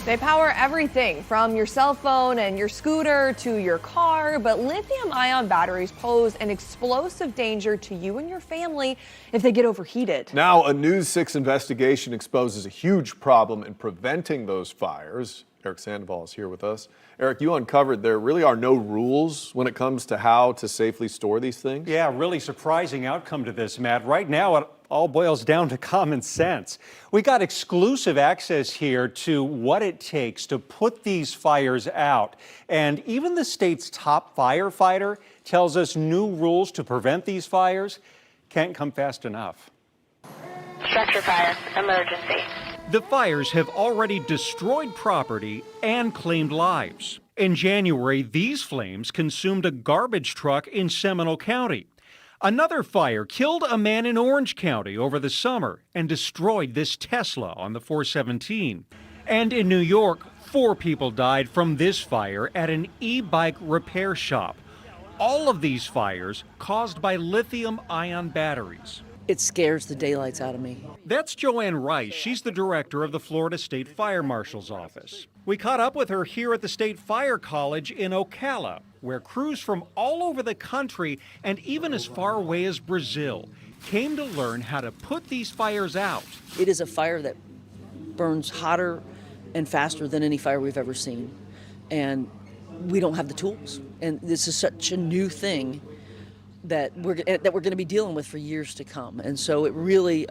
They power everything from your cell phone and your scooter to your car, but lithium-ion batteries pose an explosive danger to you and your family if they get overheated. Now, a News 6 investigation exposes a huge problem in preventing those fires. Eric Sandoval is here with us. Eric, you uncovered there really are no rules when it comes to how to safely store these things? Yeah, really surprising outcome to this, Matt. Right now, it all boils down to common sense. We got exclusive access here to what it takes to put these fires out. And even the state's top firefighter tells us new rules to prevent these fires can't come fast enough. Structure fire, emergency. The fires have already destroyed property and claimed lives. In January, these flames consumed a garbage truck in Seminole County. Another fire killed a man in Orange County over the summer and destroyed this Tesla on the 417. And in New York, 4 people died from this fire at an e-bike repair shop. All of these fires caused by lithium-ion batteries. It scares the daylights out of me. That's Joanne Rice. She's the director of the Florida State Fire Marshal's office. We caught up with her here at the State Fire College in Ocala, where crews from all over the country and even as far away as Brazil came to learn how to put these fires out. It is a fire that burns hotter and faster than any fire we've ever seen. And we don't have the tools. And this is such a new thing that we're going to be dealing with for years to come. And so it really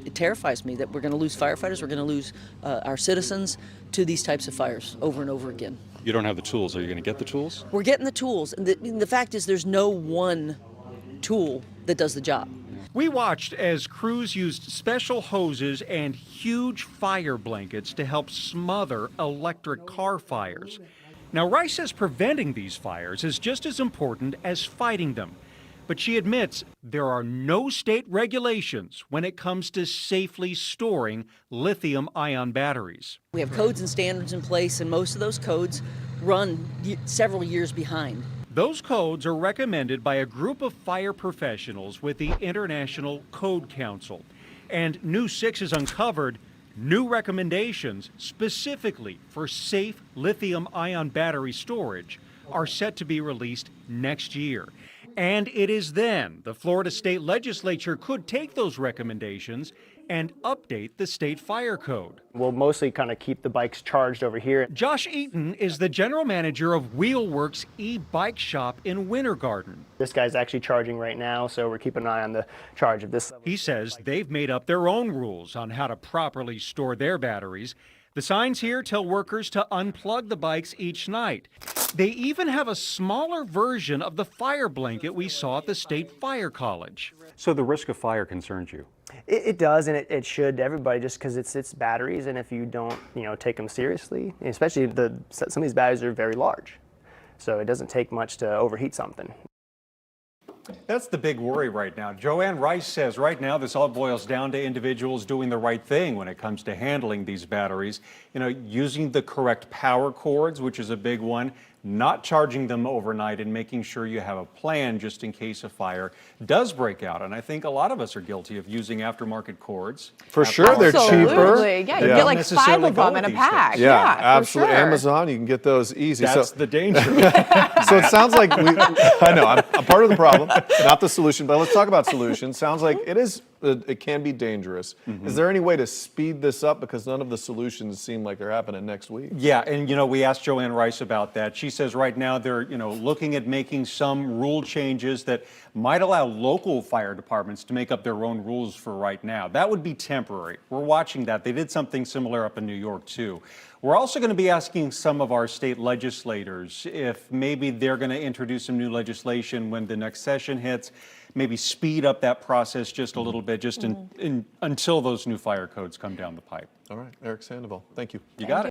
it terrifies me that we're going to lose firefighters, we're going to lose our citizens to these types of fires over and over again. You don't have the tools. Are you going to get the tools? We're getting the tools. And the fact is there's no one tool that does the job. We watched as crews used special hoses and huge fire blankets to help smother electric car fires. Now, Rice says preventing these fires is just as important as fighting them. But she admits there are no state regulations when it comes to safely storing lithium-ion batteries. We have codes and standards in place, and most of those codes run several years behind. Those codes are recommended by a group of fire professionals with the International Code Council. And News 6 has uncovered new recommendations specifically for safe lithium-ion battery storage are set to be released next year. And it is then the Florida State Legislature could take those recommendations and update the state fire code. We'll mostly kind of keep the bikes charged over here. Josh Eaton is the general manager of Wheelworks e-bike shop in Winter Garden. This guy's actually charging right now, so we're keeping an eye on the charge of this. He says they've made up their own rules on how to properly store their batteries. The signs here tell workers to unplug the bikes each night. They even have a smaller version of the fire blanket we saw at the State Fire College. So the risk of fire concerns you? It does, and it should to everybody, just because it's batteries, and if you don't take them seriously, especially some of these batteries are very large, so it doesn't take much to overheat something. That's the big worry right now. Joanne Rice says right now this all boils down to individuals doing the right thing when it comes to handling these batteries. Using the correct power cords, which is a big one, not charging them overnight, and making sure you have a plan just in case a fire does break out. And I think a lot of us are guilty of using aftermarket cords. For sure, they're cheaper. Absolutely. Yeah, you get like 5 of them in a pack. Yeah, absolutely. For sure. Amazon, you can get those easy. That's the danger. So it sounds like I know, I'm part of the problem, not the solution, but let's talk about solutions. Sounds like it can be dangerous. Is there any way to speed this up, because none of the solutions seem like they're happening next week? Yeah, and we asked Joanne Rice about that. She says right now they're looking at making some rule changes that might allow local fire departments to make up their own rules for right now. That would be temporary. We're watching that. They did something similar up in New York too. We're also going to be asking some of our state legislators if maybe they're going to introduce some new legislation when the next session hits, maybe speed up that process just a little bit, just until those new fire codes come down the pipe. All right, Eric Sandoval, thank you. You got it.